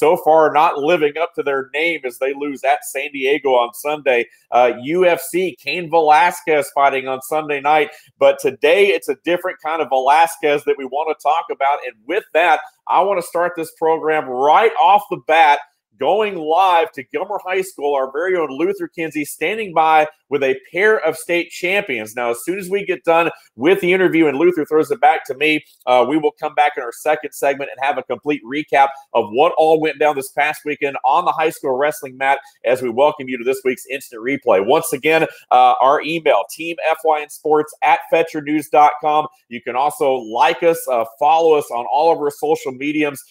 so far not living up to their name as they lose at San Diego on Sunday. UFC, Cain Velasquez fighting on Sunday night. But today it's a different kind of Velasquez that we want to talk about. And with that, I want to start this program right off the bat, going live to Gilmer High School, our very own Luther Kinsey standing by with a pair of state champions. Now, as soon as we get done with the interview and Luther throws it back to me, we will come back in our second segment and have a complete recap of what all went down this past weekend on the high school wrestling mat as we welcome you to this week's Instant Replay. Once again, our email, teamfynsports@fetchernews.com. You can also like us, follow us on all of our social mediums,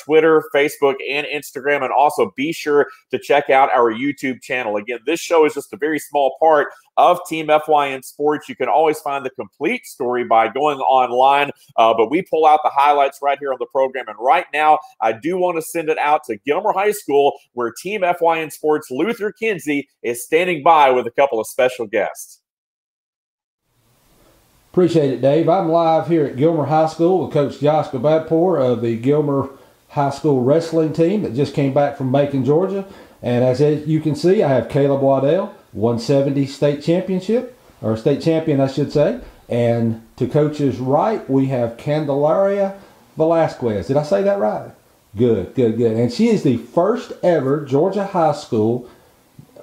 Twitter, Facebook, and Instagram, and also be sure to check out our YouTube channel. Again, this show is just a very small part of Team FYN Sports. You can always find the complete story by going online, but we pull out the highlights right here on the program. And right now, I do want to send it out to Gilmer High School, where Team FYN Sports' Luther Kinsey is standing by with a couple of special guests. Appreciate it, Dave. I'm live here at Gilmer High School with Coach Josh Gabadpour of the Gilmer High School wrestling team that just came back from Macon, Georgia. And as you can see, I have Caleb Waddell, 170 state championship, or state champion, I should say. And to Coach's right, we have Candalaria Velasquez. Did I say that right? Good, good, good. And she is the first ever Georgia High School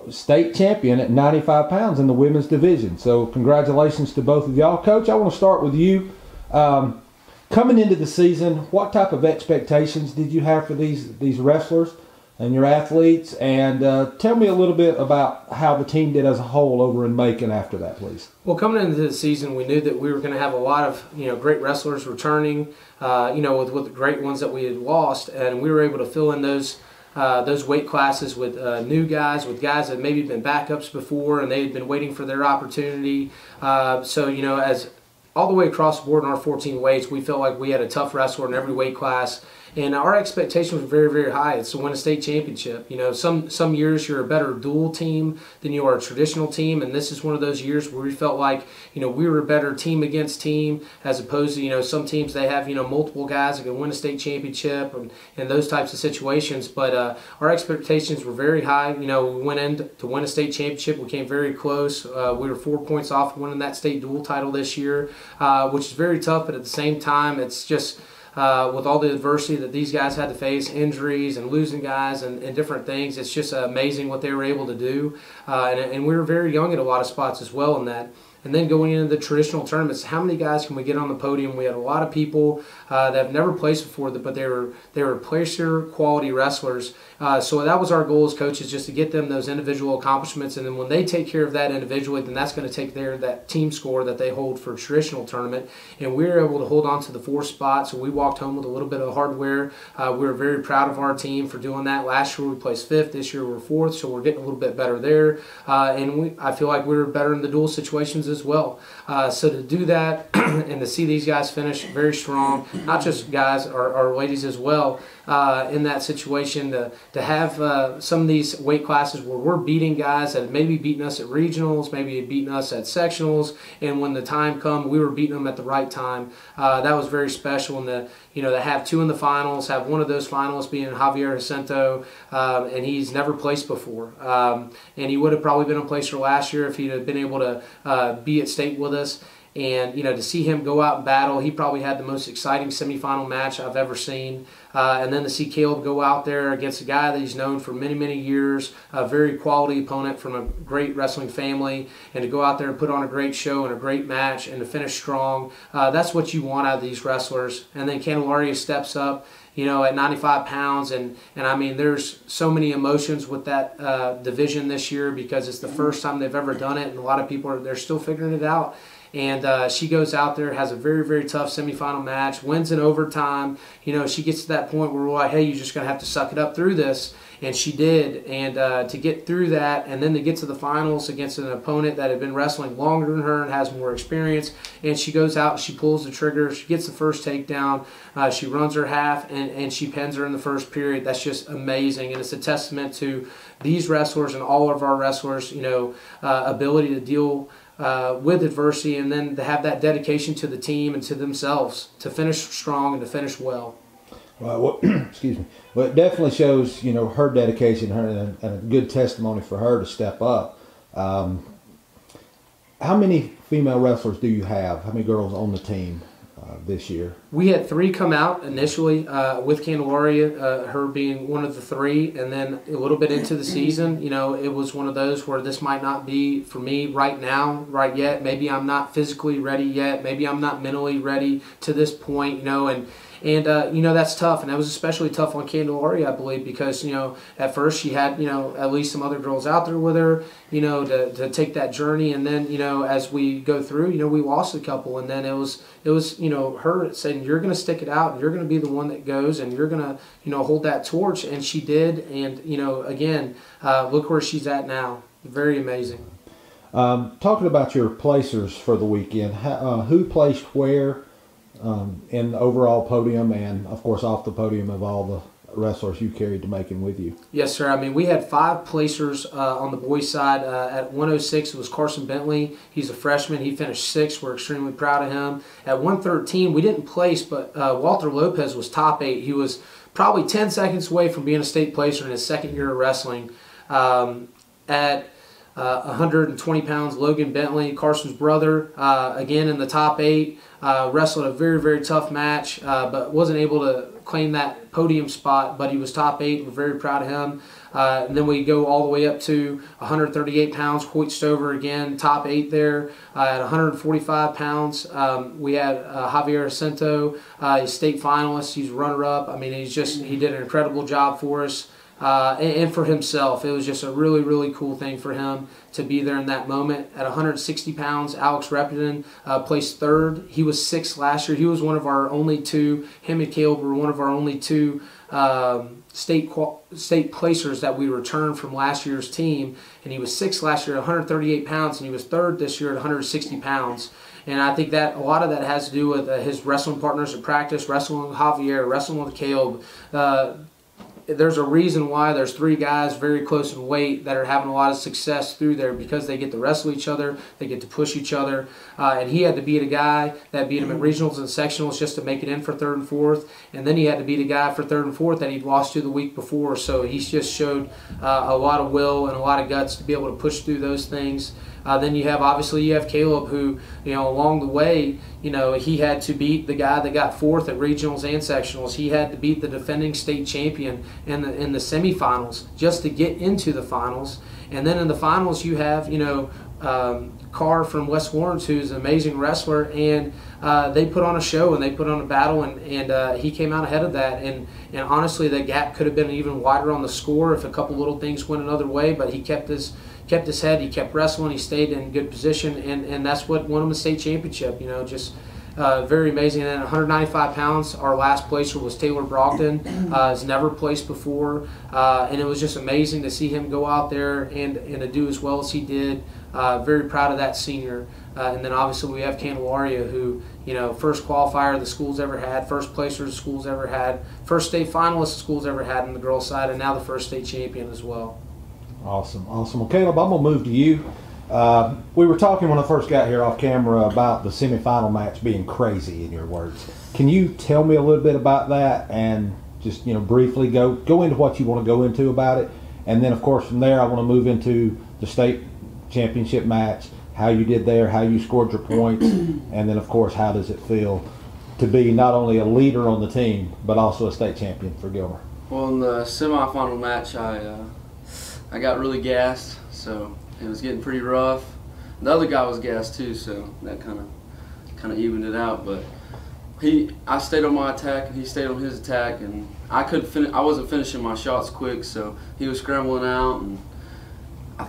state champion at 95 pounds in the women's division. So congratulations to both of y'all. Coach, I want to start with you. Coming into the season, what type of expectations did you have for these wrestlers and your athletes? And tell me a little bit about how the team did as a whole over in Macon after that, please. Well, coming into the season, we knew that we were going to have a lot of great wrestlers returning, with the great ones that we had lost, and we were able to fill in those weight classes with new guys, with guys that maybe been backups before and they had been waiting for their opportunity. As all the way across the board in our 14 weights, we felt like we had a tough wrestler in every weight class. And our expectations were very, very high. It's to win a state championship. Some years you're a better dual team than you are a traditional team, and this is one of those years where we felt like, we were a better team against team, as opposed to, some teams they have, multiple guys that can win a state championship and those types of situations. But our expectations were very high. We went in to win a state championship. We came very close. We were 4 points off winning that state dual title this year, which is very tough. But at the same time, it's just with all the adversity that these guys had to face, injuries and losing guys and different things, it's just amazing what they were able to do. And we were very young at a lot of spots as well in that. And then going into the traditional tournaments, how many guys can we get on the podium? We had a lot of people that have never placed before, but they were placer quality wrestlers. So that was our goal as coaches, just to get them those individual accomplishments. And then when they take care of that individually, then that's going to take that team score that they hold for a traditional tournament. And we were able to hold on to the 4th spot. So we walked home with a little bit of hardware. We were very proud of our team for doing that. Last year we placed 5th. This year we're 4th. So we're getting a little bit better there. I feel like we were better in the dual situations as well. So to do that and to see these guys finish very strong, not just guys, our ladies as well, in that situation, to have some of these weight classes where we're beating guys that have maybe beaten us at regionals, maybe beaten us at sectionals, and when the time come, we were beating them at the right time. That was very special. And to have 2 in the finals, have one of those finalists being Javier Jacinto, and he's never placed before. And he would have probably been a placer last year if he'd have been able to be at state with us. And, to see him go out and battle, he probably had the most exciting semifinal match I've ever seen. And then to see Caleb go out there against a guy that he's known for many, many years, a very quality opponent from a great wrestling family, and to go out there and put on a great show and a great match and to finish strong, that's what you want out of these wrestlers. And then Candelaria steps up, at 95 pounds. And I mean, there's so many emotions with that division this year because it's the first time they've ever done it, and a lot of people they're still figuring it out. And she goes out there, has a very, very tough semifinal match, wins in overtime. She gets to that point where we're like, hey, you're just going to have to suck it up through this. And she did. And to get through that and then to get to the finals against an opponent that had been wrestling longer than her and has more experience. And she goes out, she pulls the trigger, she gets the first takedown, she runs her half, and she pins her in the first period. That's just amazing. And it's a testament to these wrestlers and all of our wrestlers, ability to deal with adversity, and then to have that dedication to the team and to themselves to finish strong and to finish well. Well, excuse me. Well, it definitely shows, her dedication, and a good testimony for her to step up. How many female wrestlers do you have? How many girls on the team this year? We had 3 come out initially with Candalaria, her being one of the 3, and then a little bit into the season, it was one of those where this might not be for me right now, right yet. Maybe I'm not physically ready yet. Maybe I'm not mentally ready to this point, and that's tough, and that was especially tough on Candalaria, I believe, because at first she had at least some other girls out there with her, to take that journey, and then as we go through, we lost a couple, and then it was her saying, you're going to stick it out, and you're going to be the one that goes, and you're going to hold that torch, and she did, and again, look where she's at now. Very amazing. Talking about your placers for the weekend, who placed where? In the overall podium, and of course off the podium of all the wrestlers you carried to Macon with you. Yes, sir. I mean, we had 5 placers on the boys' side. At 106, it was Carson Bentley. He's a freshman. He finished 6th. We're extremely proud of him. At 113, we didn't place, but Walter Lopez was top 8. He was probably 10 seconds away from being a state placer in his 2nd year of wrestling. At 120 pounds, Logan Bentley, Carson's brother, again in the top 8, wrestled a very, very tough match, but wasn't able to claim that podium spot, but he was top 8. We're very proud of him. And then we go all the way up to 138 pounds, Hoyt Stover again, top 8 there. At 145 pounds, we had Javier Acento, he's state finalist, he's runner-up. I mean, he did an incredible job for us. And for himself, it was just a really, really cool thing for him to be there in that moment. At 160 pounds, Alex Repton placed 3rd. He was 6th last year. He was one of our only 2. Him and Caleb were one of our only 2 state placers that we returned from last year's team. And he was 6th last year at 138 pounds, and he was 3rd this year at 160 pounds. And I think that a lot of that has to do with his wrestling partners at practice, wrestling with Javier, wrestling with Caleb. There's a reason why there's 3 guys very close in weight that are having a lot of success through there, because they get to wrestle each other, they get to push each other, and he had to beat a guy that beat him at regionals and sectionals just to make it in for 3rd and 4th, and then he had to beat a guy for 3rd and 4th that he'd lost to the week before. So he's just showed a lot of will and a lot of guts to be able to push through those things. Then you have Caleb, who along the way he had to beat the guy that got 4th at regionals and sectionals. He had to beat the defending state champion in the semifinals just to get into the finals. And then in the finals you have Carr from West Lawrence, who's an amazing wrestler, and they put on a show and they put on a battle, and he came out ahead of that. And honestly, the gap could have been even wider on the score if a couple little things went another way, but he kept his head, he kept wrestling, he stayed in good position, and that's what won him the state championship. Just very amazing. And then at 195 pounds, our last placer was Taylor Brogdon. Has never placed before, and it was just amazing to see him go out there and to do as well as he did. Very proud of that senior. And then obviously we have Candalaria, who first qualifier the school's ever had, first placer the school's ever had, first state finalist the school's ever had on the girls' side, and now the first state champion as well. Awesome. Well, Caleb, I'm going to move to you. We were talking when I first got here off camera about the semifinal match being crazy, in your words. Can you tell me a little bit about that and just briefly go into what you want to go into about it? And then, of course, from there I want to move into the state championship match, how you did there, how you scored your points, and then, of course, how does it feel to be not only a leader on the team but also a state champion for Gilmer? Well, in the semifinal match, I got really gassed, so it was getting pretty rough. The other guy was gassed too, so that kind of evened it out. But I stayed on my attack and he stayed on his attack, and I wasn't finishing my shots quick, so he was scrambling out, and I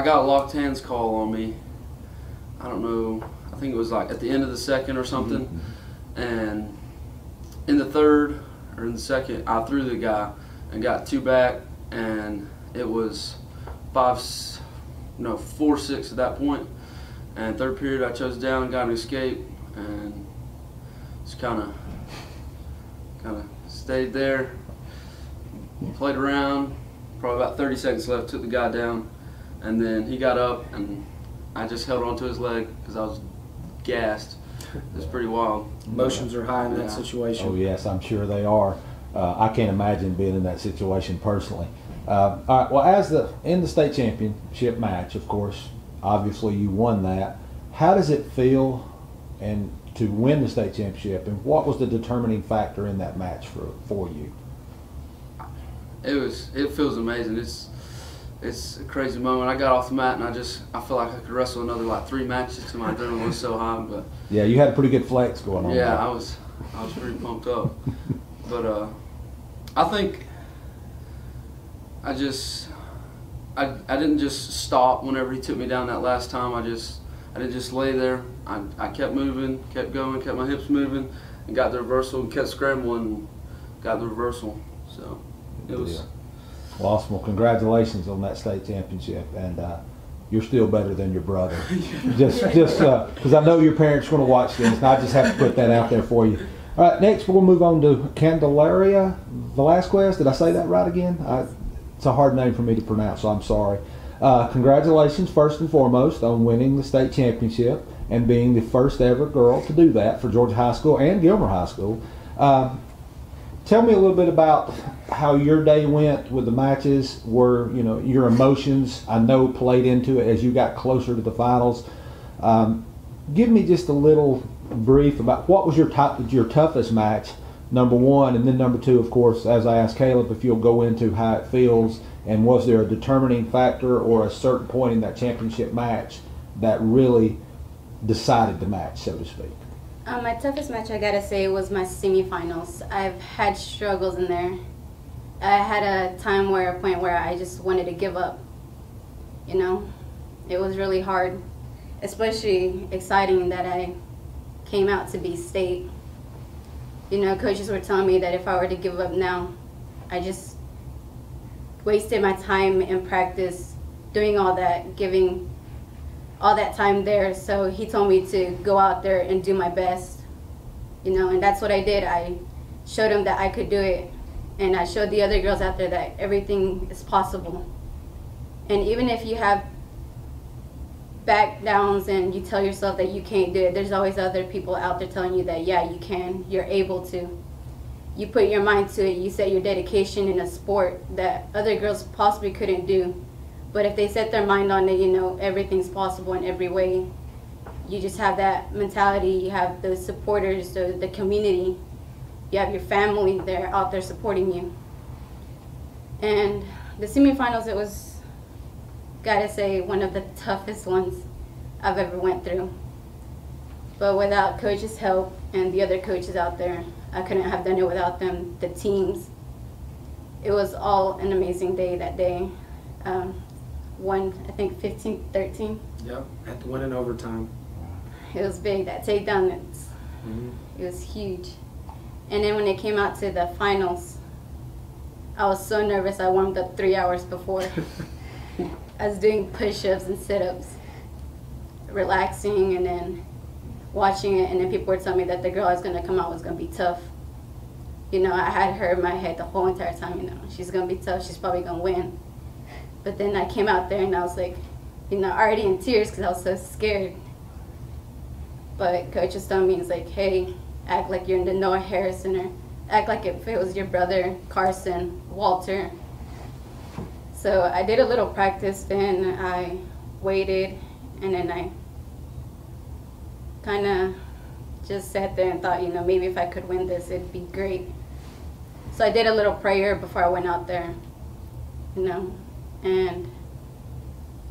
got a locked hands call on me. I don't know, I think it was like at the end of the 2nd or something. Mm-hmm. And in the 3rd or in the 2nd, I threw the guy and got 2 back, and it was 4-6 at that point. And 3rd period I chose down, got an escape, and just kind of stayed there, played around. Probably about 30 seconds left, took the guy down, and then he got up, and I just held onto his leg because I was gassed. It was pretty wild. Emotions are high in that situation. Oh yes, I'm sure they are. I can't imagine being in that situation personally. All right. Well, in the state championship match, of course, obviously you won that. How does it feel, and to win the state championship, and what was the determining factor in that match for you? It feels amazing. It's a crazy moment. I got off the mat and I feel like I could wrestle another like 3 matches because my adrenaline was so high. But yeah, you had a pretty good flex going on. Yeah, there. I was pretty pumped up. But I think I didn't just stop whenever he took me down that last time. I didn't just lay there. I kept moving, kept going, kept my hips moving, and got the reversal and kept scrambling and got the reversal. So it was. Well, awesome. Well, congratulations on that state championship, and you're still better than your brother. just because I know your parents are going to watch this, and I just have to put that out there for you. All right, next we'll move on to Candalaria Velasquez. Did I say that right again? It's a hard name for me to pronounce, so I'm sorry. Congratulations, first and foremost, on winning the state championship and being the first ever girl to do that for Georgia High School and Gilmer High School. Tell me a little bit about how your day went with the matches. Were your emotions, I know, played into it as you got closer to the finals. Give me just a little brief about what was your toughest match, number one, and then number two, of course, as I asked Caleb, if you'll go into how it feels, and was there a determining factor or a certain point in that championship match that really decided the match, so to speak? My toughest match, I gotta say, was my semifinals. I've had struggles in there. I had a point where I just wanted to give up. It was really hard, especially exciting that I came out to be state. Coaches were telling me that if I were to give up now, I just wasted my time in practice doing all that, giving all that time there. So he told me to go out there and do my best, and that's what I did. I showed him that I could do it, and I showed the other girls out there that everything is possible. And even if you have back downs and you tell yourself that you can't do it, there's always other people out there telling you that, yeah, you can, you're able to. You put your mind to it, you set your dedication in a sport that other girls possibly couldn't do. But if they set their mind on it, everything's possible in every way. You just have that mentality. You have those supporters, the community. You have your family there out there supporting you. And the semifinals, it was, gotta say, one of the toughest ones I've ever went through. But without coach's help and the other coaches out there, I couldn't have done it without them, the teams. It was all an amazing day that day. Won, I think, 15-13. Yep, had to win in overtime. It was big. That takedown, it was huge. And then when it came out to the finals, I was so nervous. I warmed up 3 hours before. I was doing push-ups and sit-ups, relaxing, and then watching it. And then people were telling me that the girl I was going to come out was going to be tough. I had her in my head the whole entire time. She's going to be tough. She's probably going to win. But then I came out there and I was like, already in tears because I was so scared. But coach was telling me, he's like, hey, act like you're in the Noah Harrison, or act like if it was your brother, Carson, Walter. So I did a little practice, then I waited, and then I kind of just sat there and thought, maybe if I could win this, it'd be great. So I did a little prayer before I went out there, and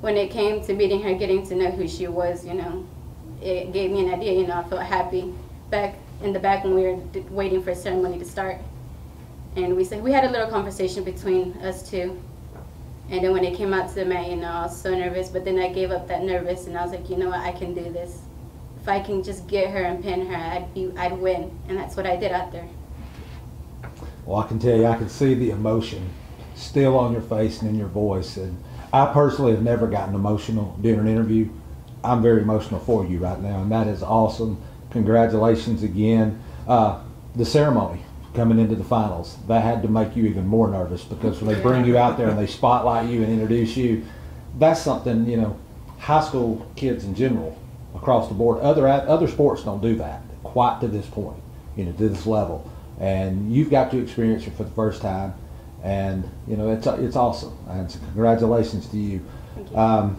when it came to meeting her, getting to know who she was, it gave me an idea. I felt happy back in the back when we were waiting for a ceremony to start. And we had a little conversation between us two. And then when it came out to the mat, I was so nervous, but then I gave up that nervous, and I was like, you know what, I can do this. If I can just get her and pin her, I'd win. And that's what I did out there. Well, I can tell you, I can see the emotion still on your face and in your voice. And I personally have never gotten emotional during an interview. I'm very emotional for you right now, and that is awesome. Congratulations again. The ceremony coming into the finals, that had to make you even more nervous, because when they bring you out there and they spotlight you and introduce you, that's something, high school kids in general, across the board, other sports don't do that. quite to this point, to this level. And you've got to experience it for the first time. And, it's awesome. And so congratulations to you. Thank you.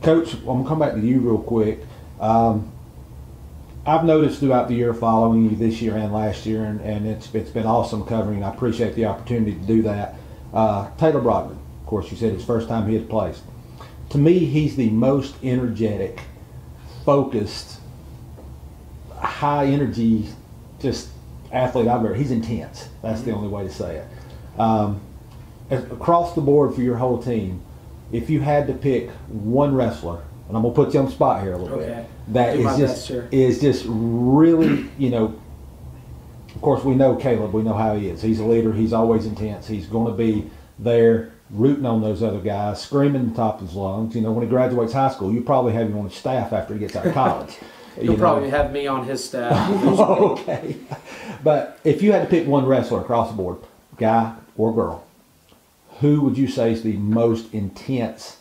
Coach, I'm going to come back to you real quick. I've noticed throughout the year following you this year and last year, and it's been awesome covering. I appreciate the opportunity to do that. Taylor Brogdon, of course, you said it's first time he had placed. To me, he's the most energetic, focused, high energy, just athlete I've ever. He's intense. That's the only way to say it. Across the board for your whole team, if you had to pick one wrestler, and I'm gonna put you on the spot here a little bit, that is just really, of course we know Caleb, we know how he is. He's a leader, he's always intense, he's gonna be there rooting on those other guys, screaming at the top of his lungs. When he graduates high school, you probably have him on his staff after he gets out of college. You'll probably have me on his staff. Okay. But if you had to pick one wrestler across the board, guy or girl, who would you say is the most intense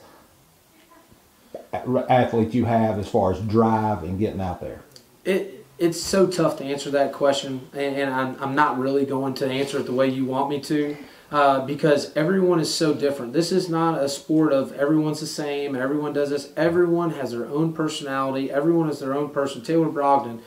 athlete you have as far as drive and getting out there? It's so tough to answer that question, and I'm not really going to answer it the way you want me to, because everyone is so different. This is not a sport of everyone's the same and everyone does this. Everyone has their own personality. Everyone has their own person. Taylor Brogdon,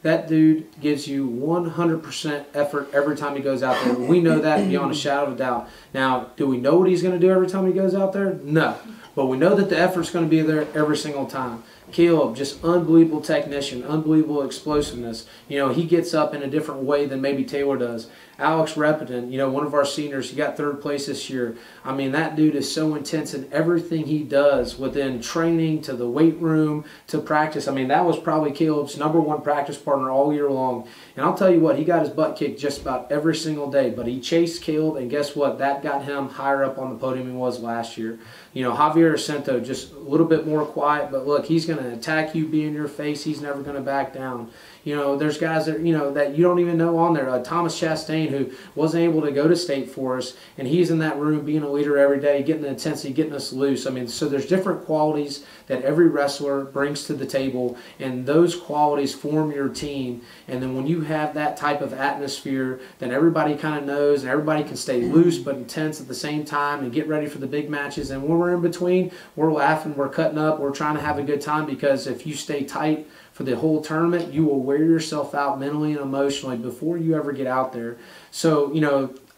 that dude gives you 100% effort every time he goes out there. We know that beyond a shadow of a doubt. Now, do we know what he's going to do every time he goes out there? No. But we know that the effort's going to be there every single time. Caleb, just unbelievable technician, unbelievable explosiveness. He gets up in a different way than maybe Taylor does. Alex Repetin, one of our seniors, he got 3rd place this year. I mean, that dude is so intense in everything he does, within training to the weight room to practice. I mean, that was probably Caleb's #1 practice partner all year long. And I'll tell you what, he got his butt kicked just about every single day. But he chased Caleb, and guess what? That got him higher up on the podium than he was last year. Javier Acento, just a little bit more quiet, but look, he's going to attack you, be in your face. He's never going to back down. There's guys that, that you don't even know on there. Thomas Chastain, who wasn't able to go to state for us, and he's in that room being a leader every day, getting the intensity, getting us loose. I mean, so there's different qualities that every wrestler brings to the table, and those qualities form your team. And then when you have that type of atmosphere, then everybody kind of knows, and everybody can stay loose but intense at the same time and get ready for the big matches. And when we're in between, we're laughing, we're cutting up, we're trying to have a good time, because if you stay tight for the whole tournament, you will wear yourself out mentally and emotionally before you ever get out there. So,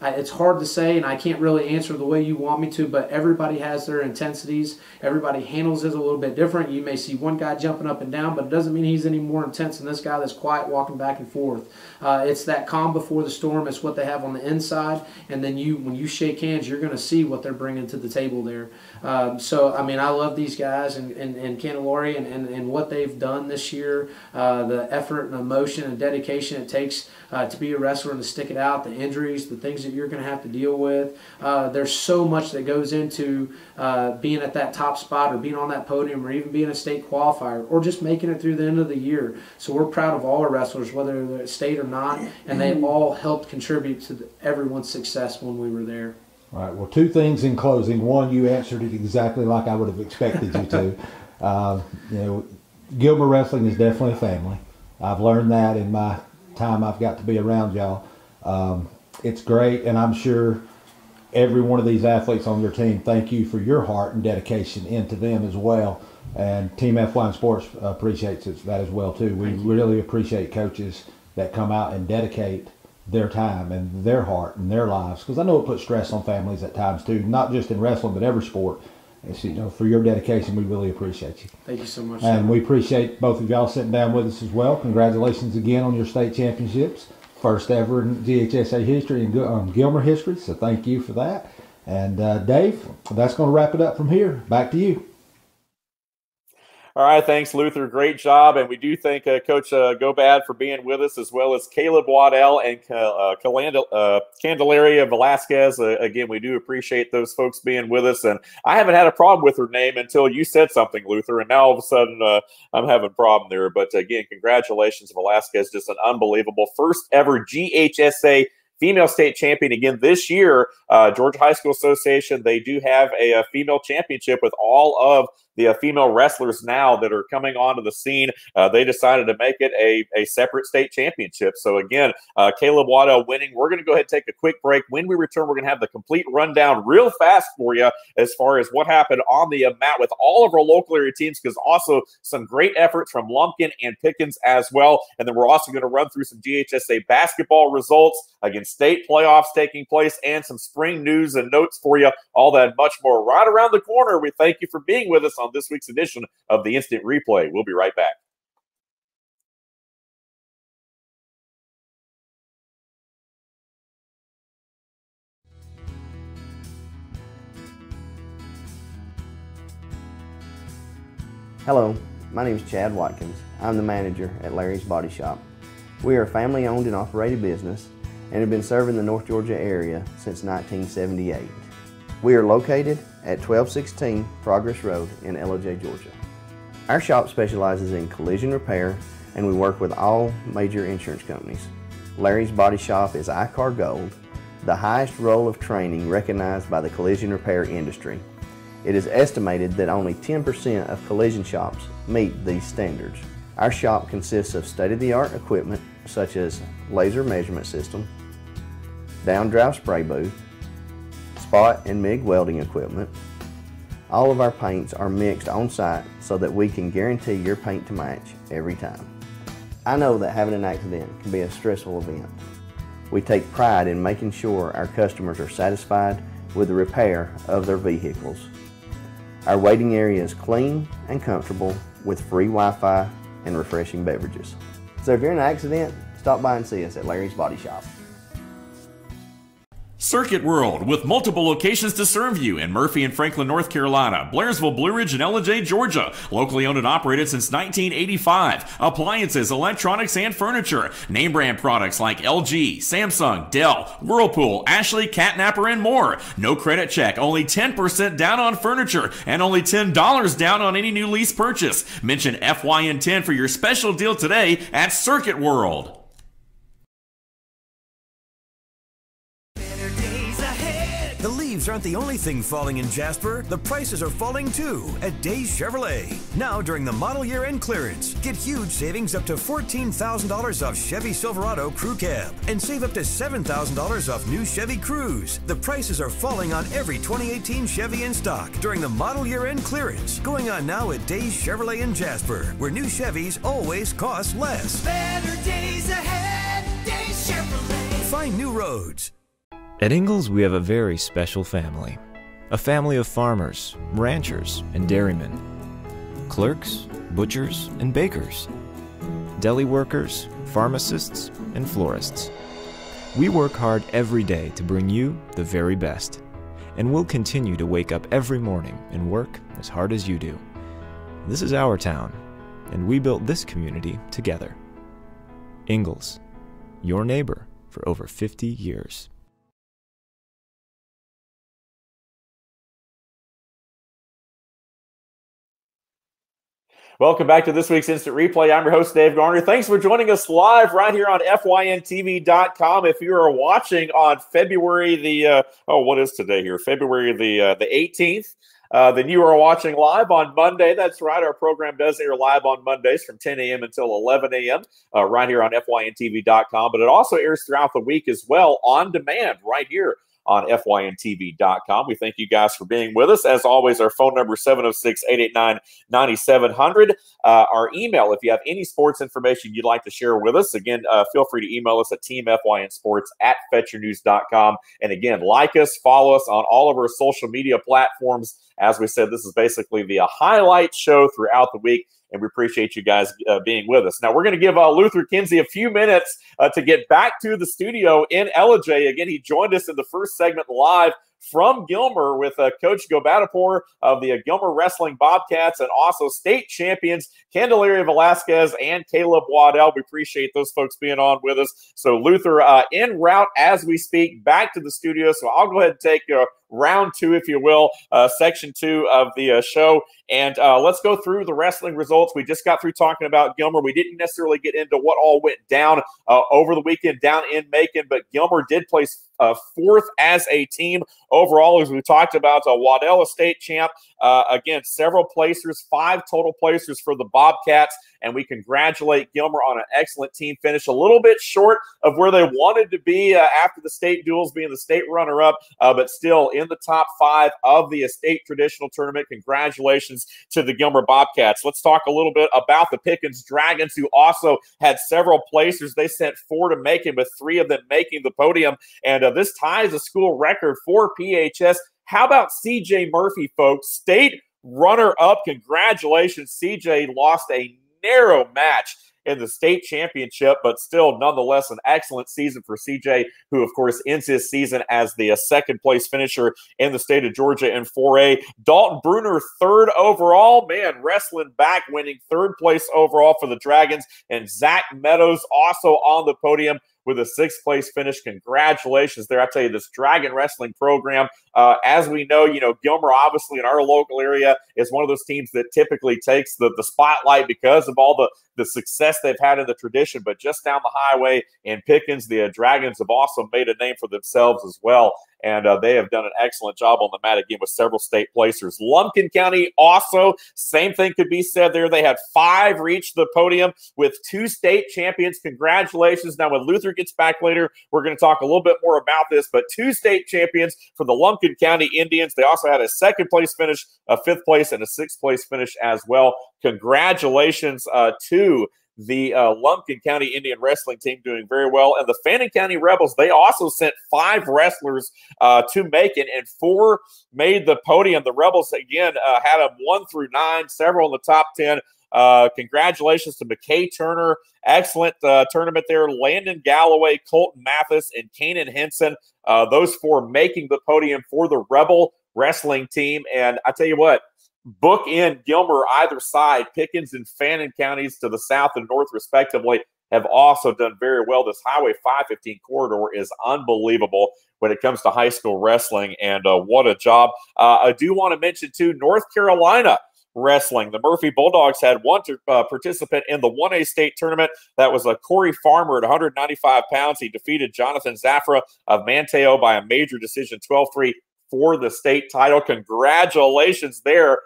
it's hard to say, and I can't really answer the way you want me to, but everybody has their intensities. Everybody handles it a little bit different. You may see one guy jumping up and down, but it doesn't mean he's any more intense than this guy that's quiet, walking back and forth. It's that calm before the storm. It's what they have on the inside, and then when you shake hands, you're going to see what they're bringing to the table there. So, I mean, I love these guys and Candalaria and what they've done this year, the effort and emotion and dedication it takes to be a wrestler and to stick it out, the injuries, the things that you're going to have to deal with. There's so much that goes into being at that top spot, or being on that podium, or even being a state qualifier, or just making it through the end of the year. So we're proud of all our wrestlers, whether they're at state or not, and they all helped contribute to everyone's success when we were there. All right. Well, 2 things in closing. One, you answered it exactly like I would have expected you to. Gilmer Wrestling is definitely a family. I've learned that in my time I've got to be around y'all. It's great, and I'm sure every one of these athletes on your team, thank you for your heart and dedication into them as well. And Team FYN Sports appreciates that as well too. We really appreciate coaches that come out and dedicate their time and their heart and their lives, because I know it puts stress on families at times too, not just in wrestling but every sport. And for your dedication, we really appreciate you. Thank you so much. And we appreciate both of y'all sitting down with us as well. Congratulations again on your state championships. First ever in GHSA history and Gilmer history, so thank you for that. And Dave, that's going to wrap it up from here. Back to you. All right, thanks, Luther. Great job. And we do thank Coach Gobad for being with us, as well as Caleb Waddell and Candalaria Velasquez. Again, we do appreciate those folks being with us. And I haven't had a problem with her name until you said something, Luther. And now all of a sudden I'm having a problem there. But again, congratulations, Velasquez. Just an unbelievable first ever GHSA female state champion again this year. Georgia High School Association, they do have a female championship with all of the female wrestlers now that are coming onto the scene. They decided to make it a separate state championship. So again, Caleb Waddell winning. We're going to go ahead and take a quick break. When we return, we're going to have the complete rundown real fast for you as far as what happened on the mat with all of our local area teams, because also some great efforts from Lumpkin and Pickens as well. And then we're also going to run through some GHSA basketball results, again, state playoffs taking place, and some spring news and notes for you. All that and much more right around the corner. We thank you for being with us on this week's edition of the Instant Replay. We'll be right back. Hello, my name is Chad Watkins. I'm the manager at Larry's Body Shop. We are a family-owned and operated business and have been serving the North Georgia area since 1978. We are located at 1216 Progress Road in LOJ, Georgia. Our shop specializes in collision repair, and we work with all major insurance companies. Larry's Body Shop is ICAR Gold, the highest role of training recognized by the collision repair industry. It is estimated that only 10% of collision shops meet these standards. Our shop consists of state-of-the-art equipment such as laser measurement system, down-drive spray booth, spot and MIG welding equipment. All of our paints are mixed on site so that we can guarantee your paint to match every time. I know that having an accident can be a stressful event. We take pride in making sure our customers are satisfied with the repair of their vehicles. Our waiting area is clean and comfortable with free Wi-Fi and refreshing beverages. So if you're in an accident, stop by and see us at Larry's Body Shop. Circuit World, with multiple locations to serve you in Murphy and Franklin, North Carolina, Blairsville, Blue Ridge, and LJ, Georgia. Locally owned and operated since 1985. Appliances, electronics, and furniture. Name brand products like LG, Samsung, Dell, Whirlpool, Ashley, Catnapper, and more. No credit check, only 10% down on furniture, and only $10 down on any new lease purchase. Mention FYN 10 for your special deal today at Circuit World. The leaves aren't the only thing falling in Jasper. The prices are falling too at Days Chevrolet. Now during the model year end clearance, get huge savings up to $14,000 off Chevy Silverado Crew Cab and save up to $7,000 off new Chevy Cruze. The prices are falling on every 2018 Chevy in stock during the model year end clearance. Going on now at Days Chevrolet in Jasper, where new Chevys always cost less. Better days ahead, Days Chevrolet. Find new roads. At Ingalls, we have a very special family. A family of farmers, ranchers, and dairymen. Clerks, butchers, and bakers. Deli workers, pharmacists, and florists. We work hard every day to bring you the very best. And we'll continue to wake up every morning and work as hard as you do. This is our town, and we built this community together. Ingalls, your neighbor for over 50 years. Welcome back to this week's Instant Replay. I'm your host, Dave Garner. Thanks for joining us live right here on FYNTV.com. If you are watching on February the, what is today here? February the 18th. Then you are watching live on Monday. That's right. Our program does air live on Mondays from 10 a.m. until 11 a.m. Right here on FYNTV.com. But it also airs throughout the week as well on demand right here on FYNTV.com. We thank you guys for being with us. As always, our phone number is 706-889-9700. Our email, if you have any sports information you'd like to share with us, again, feel free to email us at teamfynsports@fetchernews.com. And again, like us, follow us on all of our social media platforms. As we said, this is basically the highlight show throughout the week, and we appreciate you guys being with us. Now, we're going to give Luther Kinsey a few minutes to get back to the studio in LJ. Again, he joined us in the first segment live from Gilmer with Coach Gobadapur of the Gilmer Wrestling Bobcats, and also state champions Candalaria Velasquez and Caleb Waddell. We appreciate those folks being on with us. So Luther en route as we speak back to the studio. So I'll go ahead and take round two, if you will, section two of the show. And let's go through the wrestling results. We just got through talking about Gilmer. We didn't necessarily get into what all went down over the weekend down in Macon, but Gilmer did place fourth as a team overall, as we talked about. Waddell, a state champ. Again, several placers, 5 total placers for the Bobcats, and we congratulate Gilmer on an excellent team finish. A little bit short of where they wanted to be after the state duels, being the state runner-up, but still in the top 5 of the state traditional tournament. Congratulations to the Gilmer Bobcats. Let's talk a little bit about the Pickens Dragons, who also had several placers. They sent 4 to Macon, with 3 of them making the podium, and this ties a school record for PHS. How about CJ Murphy, folks? State runner-up. Congratulations. CJ lost a narrow match in the state championship, but still nonetheless an excellent season for CJ, who of course ends his season as the second place finisher in the state of Georgia in 4A. Dalton Bruner, 3rd overall. Man, wrestling back, winning 3rd place overall for the Dragons. And Zach Meadows also on the podium with a 6th place finish. Congratulations there. I tell you, this Dragon Wrestling program, as we know, Gilmer, obviously in our local area, is one of those teams that typically takes the spotlight because of all the success they've had in the tradition. But just down the highway in Pickens, the Dragons have also made a name for themselves as well. And they have done an excellent job on the mat again with several state placers. Lumpkin County also, same thing could be said there. They had 5 reach the podium with 2 state champions. Congratulations. Now, when Luther gets back later, we're going to talk a little bit more about this, but 2 state champions for the Lumpkin County Indians. They also had a 2nd place finish, a 5th place, and a 6th place finish as well. Congratulations to the Lumpkin County Indian Wrestling team, doing very well. And the Fannin County Rebels, they also sent 5 wrestlers to Macon, and 4 made the podium. The Rebels, again, had them 1 through 9, several in the top 10. Congratulations to McKay Turner. Excellent tournament there. Landon Galloway, Colton Mathis, and Kanan Henson. Those 4 making the podium for the Rebel Wrestling team. And I tell you what, book in Gilmer either side. Pickens and Fannin counties to the south and north, respectively, have also done very well. This Highway 515 corridor is unbelievable when it comes to high school wrestling, and what a job. I do want to mention, too, North Carolina wrestling. The Murphy Bulldogs had 1 participant in the 1A state tournament. That was Corey Farmer at 195 pounds. He defeated Jonathan Zafra of Manteo by a major decision, 12-3, for the state title. Congratulations there,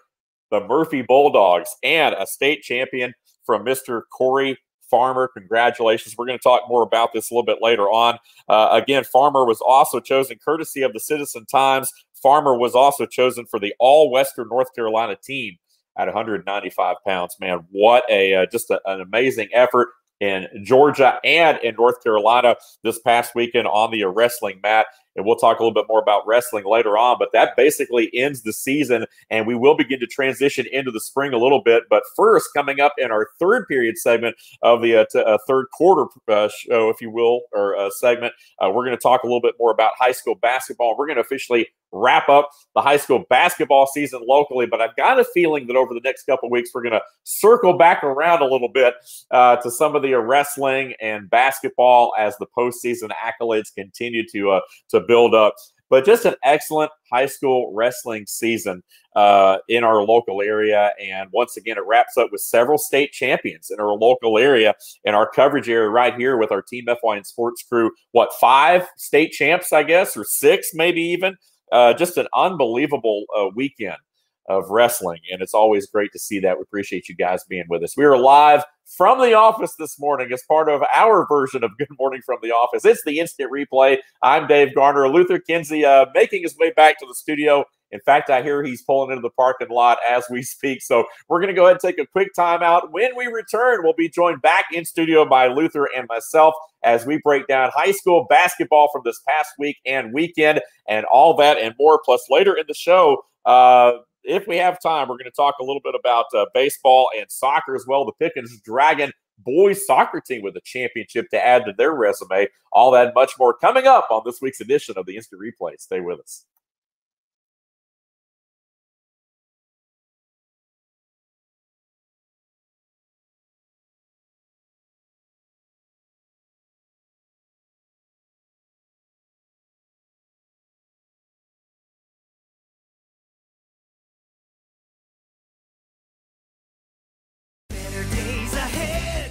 the Murphy Bulldogs, and a state champion from Mr. Corey Farmer. Congratulations. We're going to talk more about this a little bit later on. Again, Farmer was also chosen courtesy of the Citizen Times. Farmer was also chosen for the All-Western North Carolina team at 195 pounds. Man, what a just an amazing effort in Georgia and in North Carolina this past weekend on the wrestling mat. And we'll talk a little bit more about wrestling later on, but that basically ends the season, and we will begin to transition into the spring a little bit. But first, coming up in our 3rd period segment of the 3rd quarter show, if you will, or segment, we're going to talk a little bit more about high school basketball. We're going to officially wrap up the high school basketball season locally, but I've got a feeling that over the next couple of weeks, we're going to circle back around a little bit to some of the wrestling and basketball as the postseason accolades continue to build up. But just an excellent high school wrestling season in our local area. And once again, it wraps up with several state champions in our local area, in our coverage area right here with our Team FYN Sports crew. 5 state champs, I guess, or 6 maybe even. Just an unbelievable weekend of wrestling, and it's always great to see that. We appreciate you guys being with us. We are live from the office this morning as part of our version of Good Morning from the Office. It's the Instant Replay. I'm Dave Garner. Luther Kinsey making his way back to the studio. In fact, I hear he's pulling into the parking lot as we speak. So we're going to go ahead and take a quick time out. When we return, we'll be joined back in studio by Luther and myself as we break down high school basketball from this past week and weekend, and all that and more. Plus, later in the show, if we have time, we're going to talk a little bit about baseball and soccer as well. The Pickens Dragon boys soccer team with a championship to add to their resume. All that and much more coming up on this week's edition of the Instant Replay. Stay with us.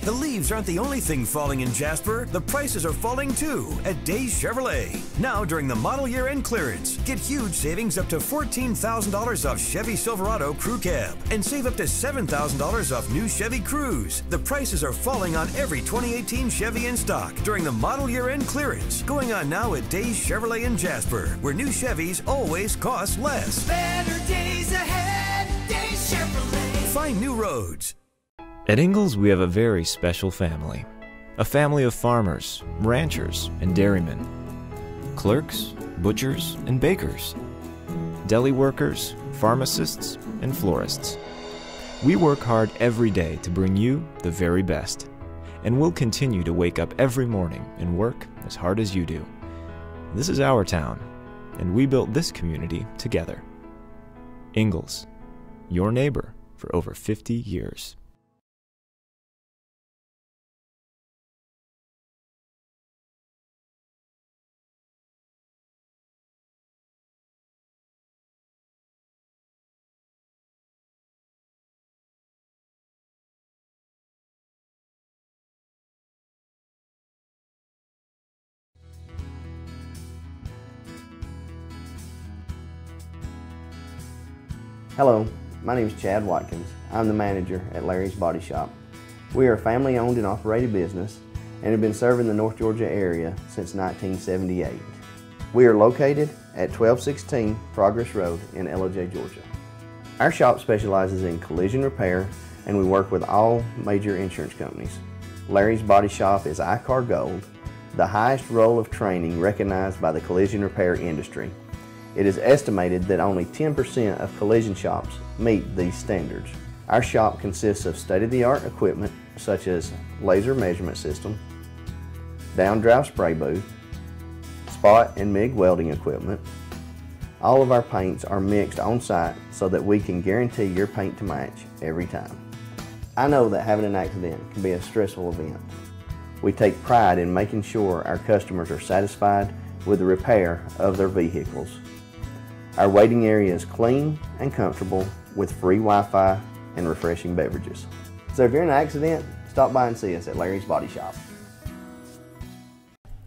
The leaves aren't the only thing falling in Jasper. The prices are falling too at Days Chevrolet. Now during the model year end clearance, get huge savings up to $14,000 off Chevy Silverado Crew Cab and save up to $7,000 off new Chevy Cruze. The prices are falling on every 2018 Chevy in stock during the model year end clearance, going on now at Days Chevrolet in Jasper, where new Chevys always cost less. Better days ahead, Days Chevrolet. Find new roads. At Ingalls, we have a very special family. A family of farmers, ranchers, and dairymen. Clerks, butchers, and bakers. Deli workers, pharmacists, and florists. We work hard every day to bring you the very best. And we'll continue to wake up every morning and work as hard as you do. This is our town, and we built this community together. Ingalls, your neighbor for over 50 years. Hello, my name is Chad Watkins. I'm the manager at Larry's Body Shop. We are a family-owned and operated business and have been serving the North Georgia area since 1978. We are located at 1216 Progress Road in LOJ, Georgia. Our shop specializes in collision repair and we work with all major insurance companies. Larry's Body Shop is ICAR Gold, the highest role of training recognized by the collision repair industry. It is estimated that only 10% of collision shops meet these standards. Our shop consists of state-of-the-art equipment such as laser measurement system, down-drive spray booth, spot and MIG welding equipment. All of our paints are mixed on-site so that we can guarantee your paint to match every time. I know that having an accident can be a stressful event. We take pride in making sure our customers are satisfied with the repair of their vehicles. Our waiting area is clean and comfortable with free Wi-Fi and refreshing beverages. So if you're in an accident, stop by and see us at Larry's Body Shop.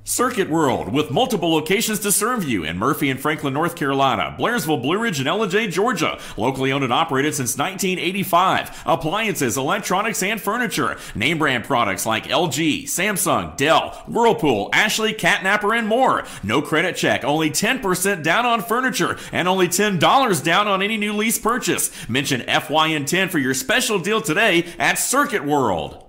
Circuit World, with multiple locations to serve you in Murphy and Franklin, North Carolina, Blairsville, Blue Ridge, and LJ, Georgia. Locally owned and operated since 1985. Appliances, electronics, and furniture. Name brand products like LG, Samsung, Dell, Whirlpool, Ashley, Catnapper, and more. No credit check, only 10% down on furniture, and only $10 down on any new lease purchase. Mention FYN 10 for your special deal today at Circuit World.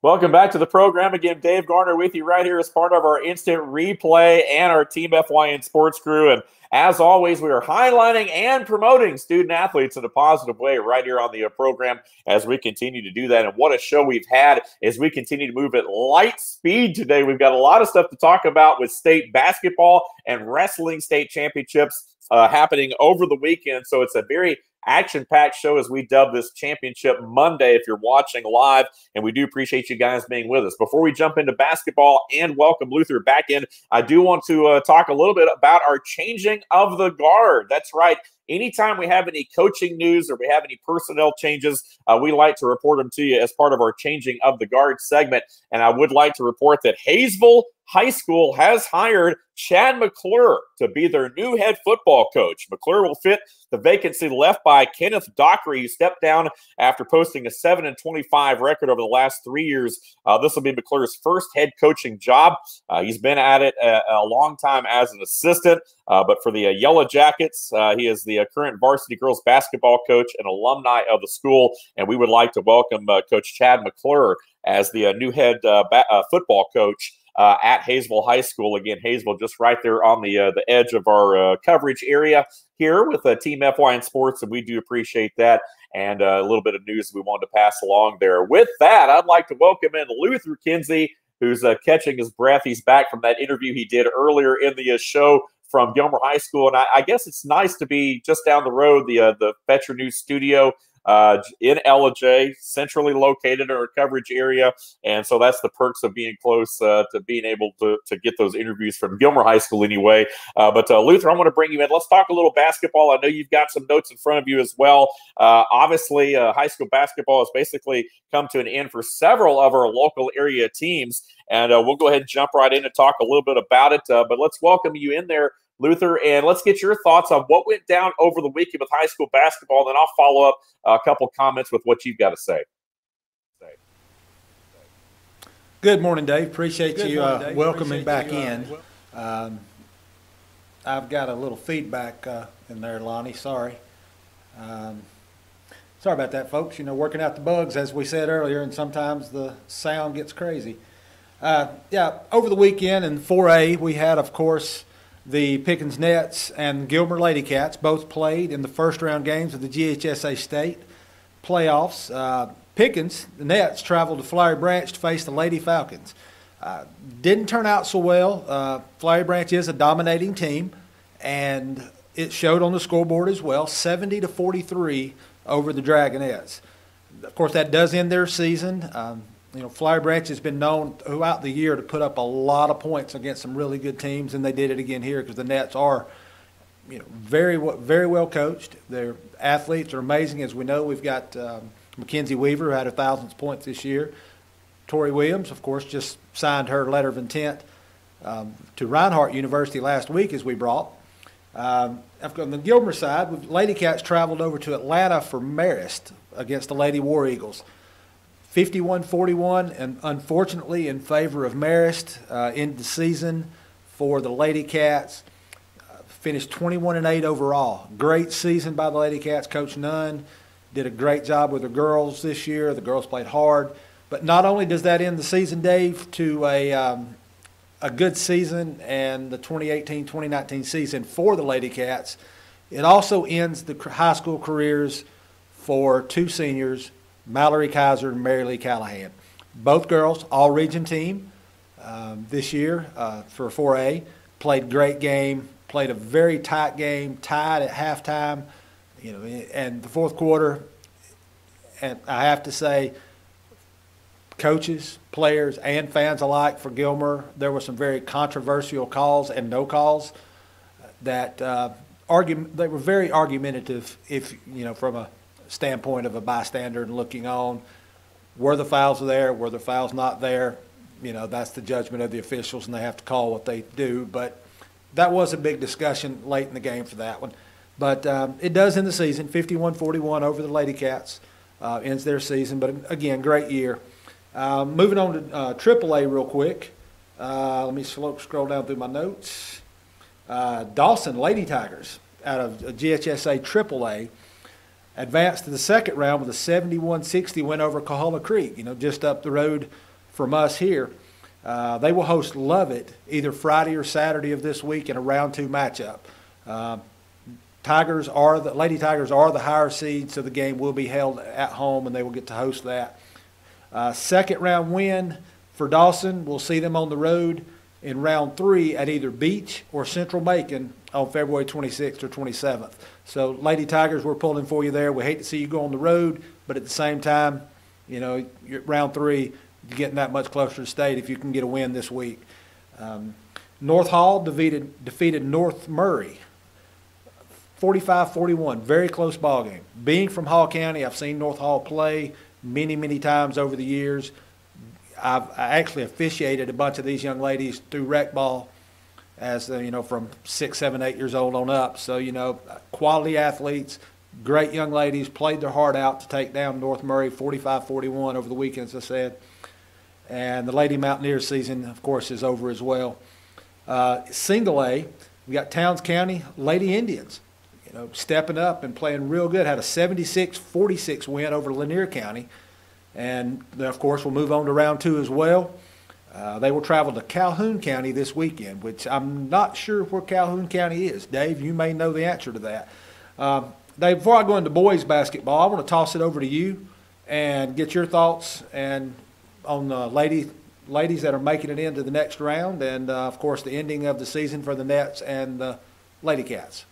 Welcome back to the program. Again, Dave Garner with you right here as part of our Instant Replay and our Team FYN sports crew. And as always, we are highlighting and promoting student athletes in a positive way right here on the program as we continue to do that. And what a show we've had as we continue to move at light speed today. We've got a lot of stuff to talk about with state basketball and wrestling state championships happening over the weekend. So it's a very action-packed show as we dub this Championship Monday if you're watching live, and we do appreciate you guys being with us. Before we jump into basketball and welcome Luther back in, I do want to talk a little bit about our changing of the guard. That's right. Anytime we have any coaching news or we have any personnel changes, we like to report them to you as part of our changing of the guard segment. And I would like to report that Hayesville High School has hired Chad McClure to be their new head football coach. McClure will fit the vacancy left by Kenneth Dockery, who stepped down after posting a 7-25 record over the last 3 years. This will be McClure's first head coaching job. He's been at it a long time as an assistant, but for the Yellow Jackets, he is the current varsity girls basketball coach and alumni of the school, and we would like to welcome Coach Chad McClure as the new head football coach at Hayesville High School. Again, Hayesville just right there on the edge of our coverage area here with Team FYN Sports, and we do appreciate that. And a little bit of news we wanted to pass along there. With that, I'd like to welcome in Luther Kinsey, who's catching his breath. He's back from that interview he did earlier in the show from Gilmer High School, and I guess it's nice to be just down the road, the Fetcher News studio in LJ, centrally located in our coverage area. And so that's the perks of being close to being able to get those interviews from Gilmer High School anyway. But Luther, I want to bring you in. Let's talk a little basketball. I know you've got some notes in front of you as well. Obviously, high school basketball has basically come to an end for several of our local area teams. And we'll go ahead and jump right in and talk a little bit about it. But let's welcome you in there, Luther, and let's get your thoughts on what went down over the weekend with high school basketball, and then I'll follow up a couple comments with what you've got to say. Good morning, Dave. Appreciate you welcoming back in. I've got a little feedback in there, Lonnie. Sorry. Sorry about that, folks. You know, working out the bugs, as we said earlier, and sometimes the sound gets crazy. Yeah, over the weekend in 4A, we had, of course, the Pickens Nets and Gilmer Lady Cats both played in the first-round games of the GHSA State playoffs. Pickens, the Nets, traveled to Flowery Branch to face the Lady Falcons. Didn't turn out so well. Flowery Branch is a dominating team, and it showed on the scoreboard as well, 70-43 over the Dragonettes. Of course, that does end their season. You know, Flowery Branch has been known throughout the year to put up a lot of points against some really good teams, and they did it again here because the Nets are, you know, very well coached. Their athletes are amazing. As we know, we've got Mackenzie Weaver, who had 1,000 points this year. Tori Williams, of course, just signed her letter of intent to Reinhardt University last week, as we brought. On the Gilmer side, Lady Cats traveled over to Atlanta for Marist against the Lady War Eagles. 51-41, and unfortunately in favor of Marist in the season for the Lady Cats. Finished 21-8 overall. Great season by the Lady Cats. Coach Nunn did a great job with the girls this year. The girls played hard. But not only does that end the season, Dave, to a good season and the 2018-2019 season for the Lady Cats, it also ends the high school careers for two seniors, Mallory Kaiser and Mary Lee Callahan. Both girls, all-region team this year for 4A. Played great game, played a very tight game, tied at halftime, you know, and the fourth quarter. And I have to say, coaches, players, and fans alike for Gilmer, there were some very controversial calls and no calls that they were very argumentative, if you know, from a standpoint of a bystander and looking on. Were the fouls there? Were the fouls not there? You know, that's the judgment of the officials, and they have to call what they do. But that was a big discussion late in the game for that one. But it does end the season, 51-41 over the Lady Cats. Ends their season. But, again, great year. Moving on to AAA real quick. Let me scroll down through my notes. Dawson Lady Tigers out of GHSA AAA advanced to the second round with a 71-60 win over Coahulla Creek, you know, just up the road from us here. They will host Lovett either Friday or Saturday of this week in a round 2 matchup. Lady Tigers are the higher seed, so the game will be held at home and they will get to host that. Second round win for Dawson. We'll see them on the road in round 3 at either Beach or Central Macon on February 26th or 27th. So, Lady Tigers, we're pulling for you there. We hate to see you go on the road, but at the same time, you know, you're round 3, you're getting that much closer to state if you can get a win this week. North Hall defeated North Murray 45-41, very close ball game. Being from Hall County, I've seen North Hall play many, many times over the years. I actually officiated a bunch of these young ladies through rec ball as, you know, from 6, 7, 8 years old on up. So, you know, quality athletes, great young ladies, played their heart out to take down North Murray 45-41 over the weekend, as I said. And the Lady Mountaineers season, of course, is over as well. Single A, we got Towns County Lady Indians, you know, stepping up and playing real good. Had a 76-46 win over Lanier County. And then, of course, we'll move on to round 2 as well. They will travel to Calhoun County this weekend, which I'm not sure where Calhoun County is. Dave, you may know the answer to that. Dave, before I go into boys basketball, I want to toss it over to you and get your thoughts and on the ladies that are making it into the next round, and of course the ending of the season for the Nets and the Lady Cats.